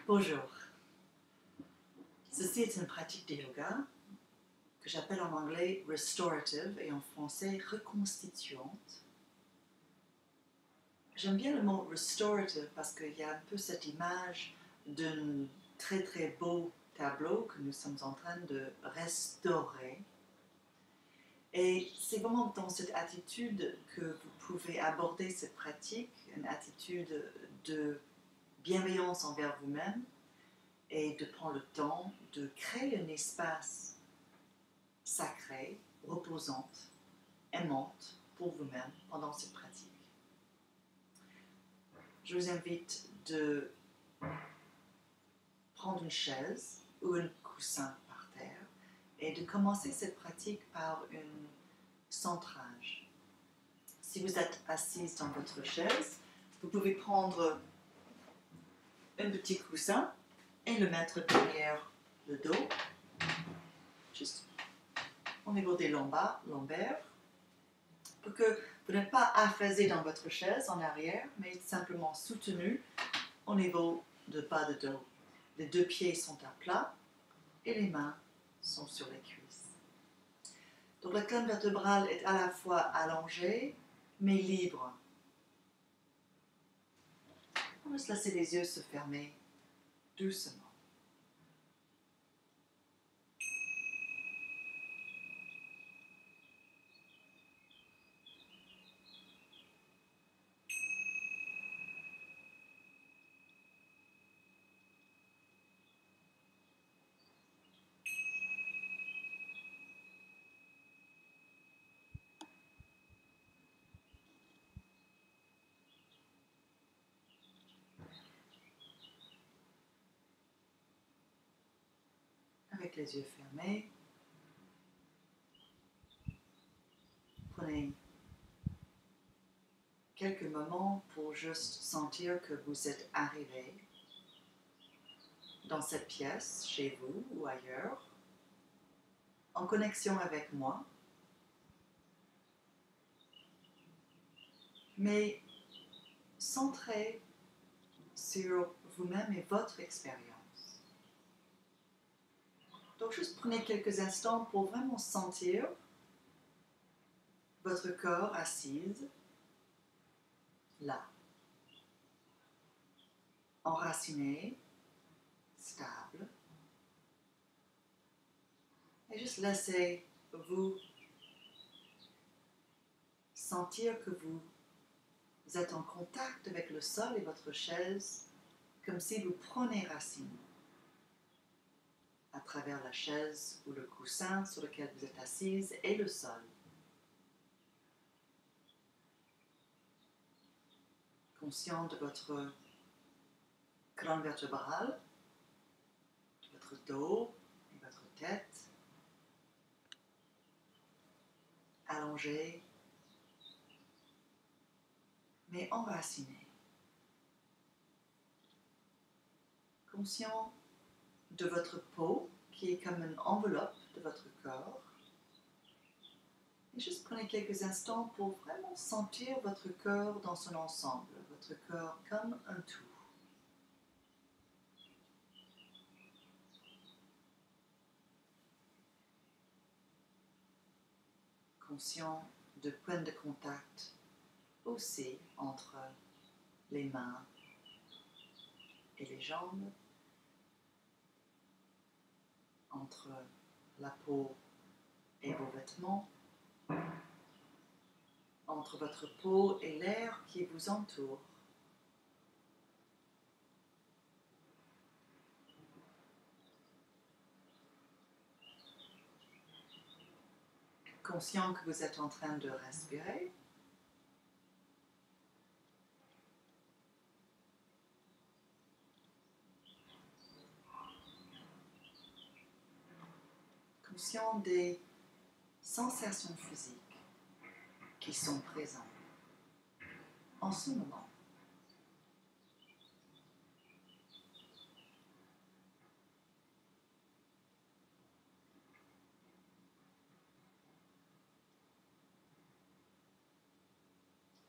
Bonjour. Ceci est une pratique de yoga que j'appelle en anglais restorative et en français reconstituante. J'aime bien le mot restorative parce qu'il y a un peu cette image d'un très très beau tableau que nous sommes en train de restaurer. Et c'est vraiment dans cette attitude que vous pouvez aborder cette pratique, une attitude de bienveillance envers vous-même et de prendre le temps de créer un espace sacré, reposante, aimante pour vous-même pendant cette pratique. Je vous invite de prendre une chaise ou un coussin par terre et de commencer cette pratique par un centrage. Si vous êtes assise dans votre chaise, vous pouvez prendre un petit coussin et le mettre derrière le dos, juste au niveau des lombaires, pour que vous n'êtes pas affaissé dans votre chaise en arrière, mais simplement soutenu au niveau de bas de dos. Les deux pieds sont à plat et les mains sont sur les cuisses. Donc la colonne vertébrale est à la fois allongée, mais libre. On va se laisser les yeux se fermer doucement. Avec les yeux fermés, prenez quelques moments pour juste sentir que vous êtes arrivé dans cette pièce, chez vous ou ailleurs, en connexion avec moi, mais centré sur vous-même et votre expérience. Donc juste prenez quelques instants pour vraiment sentir votre corps assise, là, enraciné, stable, et juste laissez-vous sentir que vous êtes en contact avec le sol et votre chaise, comme si vous prenez racine à travers la chaise ou le coussin sur lequel vous êtes assise et le sol. Conscient de votre colonne vertébrale, de votre dos et votre tête, allongé, mais enraciné. Conscient de votre peau qui est comme une enveloppe de votre corps. Et juste prenez quelques instants pour vraiment sentir votre corps dans son ensemble, votre corps comme un tout. Conscient de points de contact aussi entre les mains et les jambes, entre la peau et vos vêtements, entre votre peau et l'air qui vous entoure. Conscient que vous êtes en train de respirer, conscient des sensations physiques qui sont présentes en ce moment.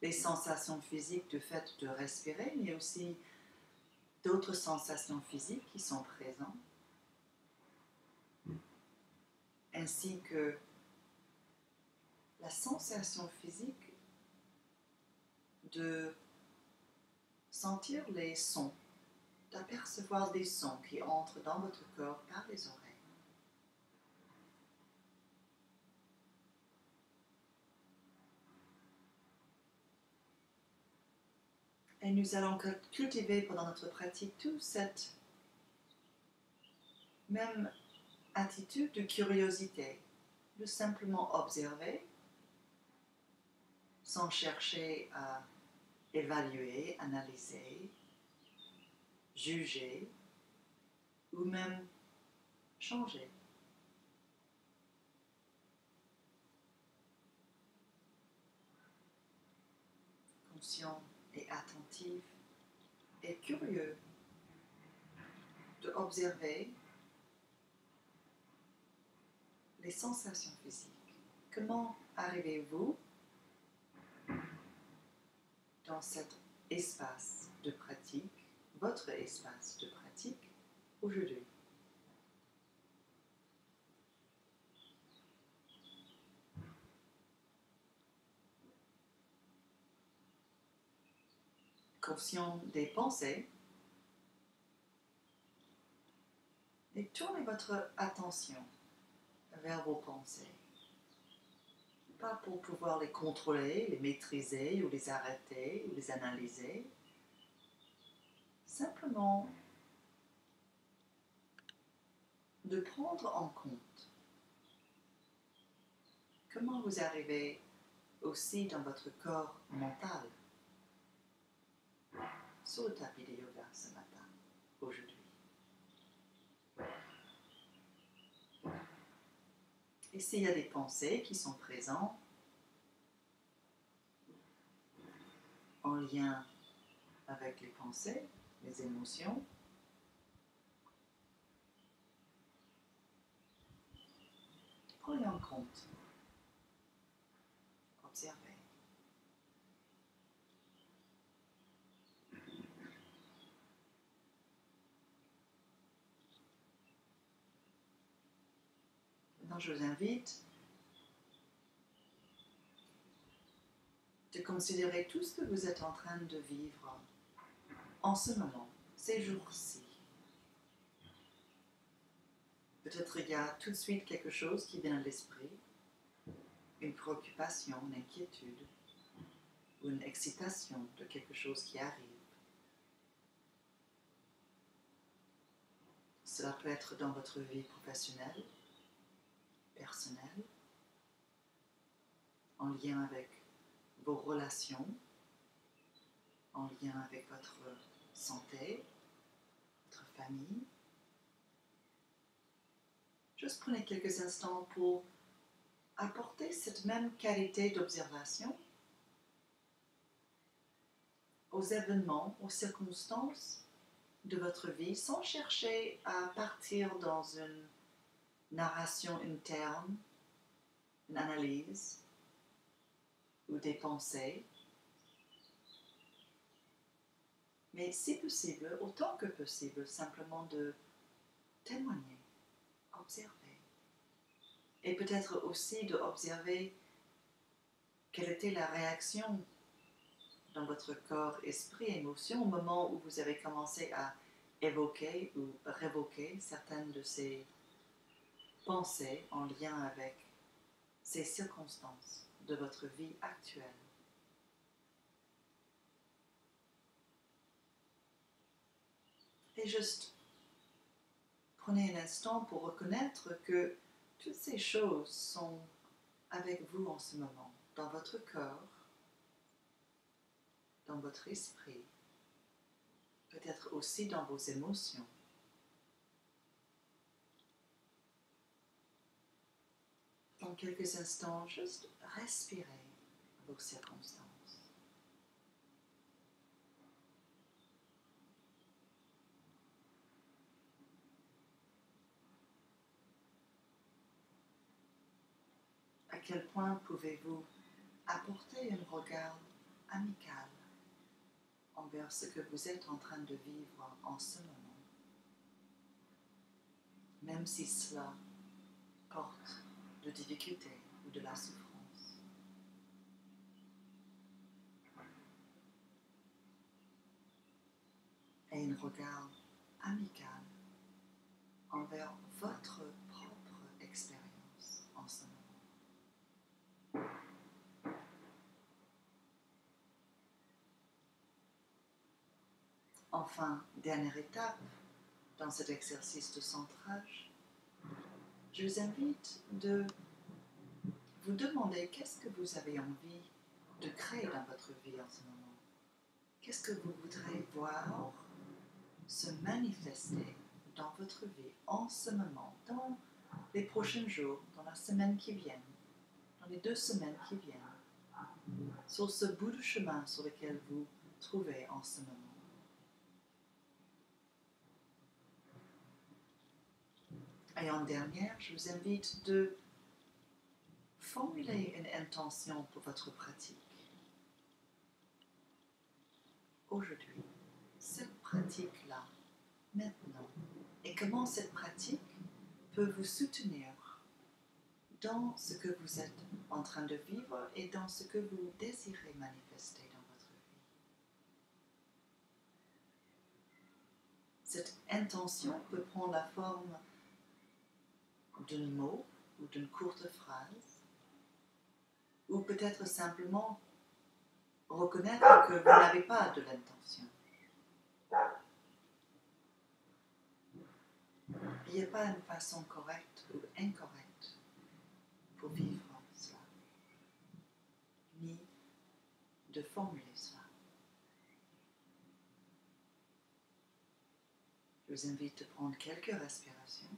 Les sensations physiques du fait de respirer, mais aussi d'autres sensations physiques qui sont présentes, ainsi que la sensation physique de sentir les sons, d'apercevoir des sons qui entrent dans votre corps par les oreilles. Et nous allons cultiver pendant notre pratique toute cette même attitude de curiosité, de simplement observer, sans chercher à évaluer, analyser, juger ou même changer. Conscient et attentif et curieux de observer les sensations physiques. Comment arrivez-vous dans cet espace de pratique, votre espace de pratique aujourd'hui? Conscient des pensées, et tournez votre attention vers vos pensées. Pas pour pouvoir les contrôler, les maîtriser ou les arrêter ou les analyser. Simplement de prendre en compte comment vous arrivez aussi dans votre corps mental sur le tapis de yoga ce matin, aujourd'hui. Et s'il y a des pensées qui sont présentes en lien avec les pensées, les émotions, prenez en compte, observez. Maintenant, je vous invite de considérer tout ce que vous êtes en train de vivre en ce moment, ces jours-ci. Peut-être il y a tout de suite quelque chose qui vient à l'esprit, une préoccupation, une inquiétude, ou une excitation de quelque chose qui arrive. Cela peut être dans votre vie professionnelle, personnelle, en lien avec vos relations, en lien avec votre santé, votre famille. Juste prenez quelques instants pour apporter cette même qualité d'observation aux événements, aux circonstances de votre vie, sans chercher à partir dans une narration interne, une analyse ou des pensées. Mais si possible, autant que possible, simplement de témoigner, observer. Et peut-être aussi d'observer quelle était la réaction dans votre corps, esprit, émotion au moment où vous avez commencé à évoquer ou révoquer certaines de ces pensées en lien avec ces circonstances de votre vie actuelle. Et juste prenez un instant pour reconnaître que toutes ces choses sont avec vous en ce moment, dans votre corps, dans votre esprit, peut-être aussi dans vos émotions. Dans quelques instants, juste respirez vos circonstances. À quel point pouvez-vous apporter un regard amical en envers ce que vous êtes en train de vivre en ce moment, même si cela porte de difficultés ou de la souffrance. Et un regard amical envers votre propre expérience en ce moment. Enfin, dernière étape dans cet exercice de centrage, je vous invite de vous demander qu'est-ce que vous avez envie de créer dans votre vie en ce moment. Qu'est-ce que vous voudrez voir se manifester dans votre vie en ce moment, dans les prochains jours, dans la semaine qui vient, dans les 2 semaines qui viennent, sur ce bout de chemin sur lequel vous trouvez en ce moment. Et en dernière, je vous invite de formuler une intention pour votre pratique. Aujourd'hui, cette pratique-là, maintenant, et comment cette pratique peut vous soutenir dans ce que vous êtes en train de vivre et dans ce que vous désirez manifester dans votre vie. Cette intention peut prendre la forme d'un mot ou d'une courte phrase, ou peut-être simplement reconnaître que vous n'avez pas de l'intention. Il n'y a pas une façon correcte ou incorrecte pour vivre cela, ni de formuler cela. Je vous invite à prendre quelques respirations.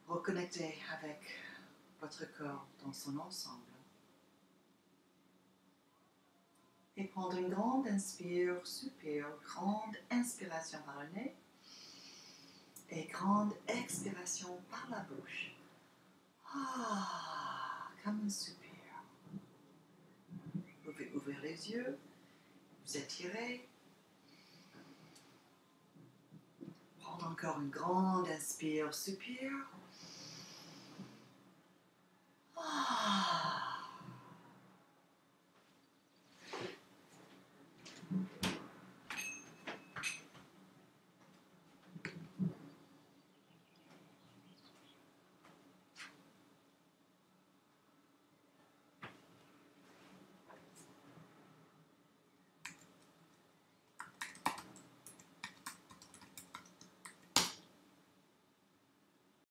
Reconnecter avec votre corps dans son ensemble. Et prendre une grande soupir, grande inspiration par le nez et grande expiration par la bouche. Comme un soupir. Vous pouvez ouvrir les yeux, vous étirer. Prendre encore une grande soupir